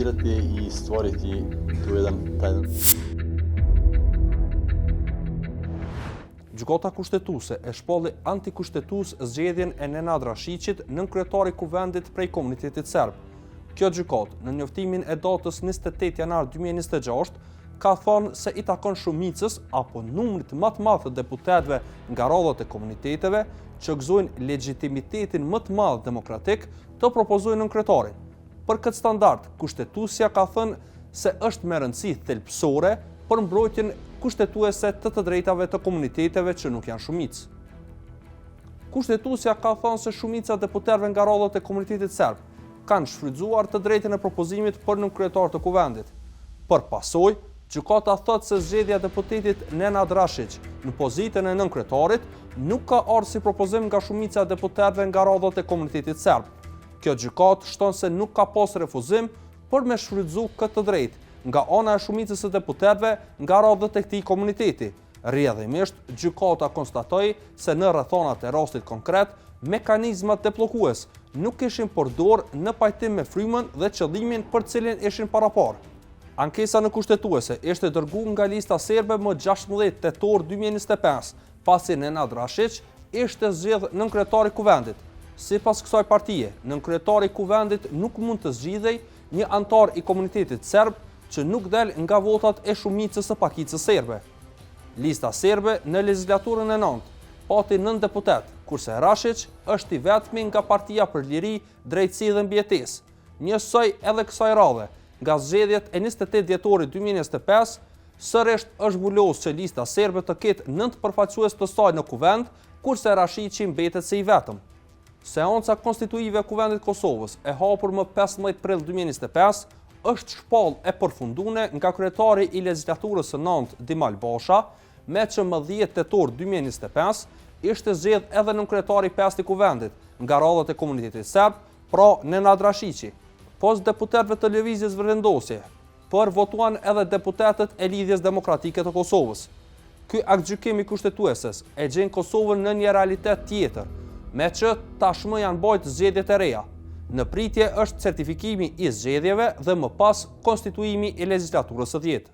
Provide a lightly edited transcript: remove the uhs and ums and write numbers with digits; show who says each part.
Speaker 1: cilët i stvorit i të vedëm të
Speaker 2: Gjykata kushtetuese e shpolli antikushtetues zgjedhjen e Nenad Rashiqit nën kryetari i kuvendit prej komunitetit serb. Kjo gjykatë, në njoftimin e datës 28 janar 2026, ka thënë se i takon shumicës apo numrit më të madh të deputetëve nga radhat e komuniteteve që gëzojnë legjitimitetin më të madh demokratik të propozojnë nën kryetarin. Për këtë standard, kushtetuesja ka thënë se është me rëndësi thelbësore për mbrojtjen kushtetuese të drejtave të komuniteteve që nuk janë shumicë. Kushtetuesja ka thënë se shumica e deputetëve nga radhat e komunitetit serb kanë shfrytzuar të drejtën e propozimit për nënkryetar të kuvendit. Për pasojë, gjykata thotë se zgjedhja e deputetit Nenad Rashiq në pozitën e nënkryetarit nuk ka ardhur si propozim nga shumica e deputetëve nga radhat e komunitetit serb. Kjo gjykatë shton se nuk ka pas refuzim për me shfrytzu këtë drejtë nga ana e shumicës së deputetëve nga radhët e këtij komuniteti. Rrjedhimisht, gjykata konstatoi se në rrethonat e rastit konkret, mekanizmat debllokues nuk ishin përdorur në pajtim me frymën dhe qëllimin për cilin ishin paraparë. Ankesa në kushtetuese ishte dërguar nga lista serbe më 16 tetor 2025, pasi Nenad Rashiq ishte zgjedhur nënkryetari i kuvendit. Sipas kësaj partie, nënkryetari i kuvendit nuk mund të zgjidhej një antar i komunitetit serb që nuk del nga votat e shumicës së pakicës serbe. Lista serbe në legislaturën e 9 pati 9 deputet, kurse Rashiq është i vetmi nga Partia për Liri, Drejtësi dhe Mbijetesë. Njësoj edhe kësaj radhe, nga zgjedhjet e 28 dhjetorit 2025, sërisht është mbulosur që lista serbe të ketë 9 përfaqësues të saj në kuvend, kurse Rashiqi mbetet se i vetëm. Seanca konstituive e Kuvendit Kosovës e hapur më 15 prill 2025 është shpallë e përfundune nga kryetari i legislaturës së 9 Dimal Basha, me që më 10 tetor 2025 ishte zgjedhur edhe nënkryetari i 5 i kuvendit nga radhat e komunitetit serb, pra Nenad Rashiqi. Pos deputetëve të lëvizjes vendosje, por votuan edhe deputetët e Lidhjes Demokratike të Kosovës. Ky aktgjykim i kushtetueses e gjen Kosovën në një realitet tjetër, me që tashmë janë bajtë zgjedhjet e reja. Në pritje është certifikimi i zgjedhjeve dhe më pas konstituimi i legislaturës së 10.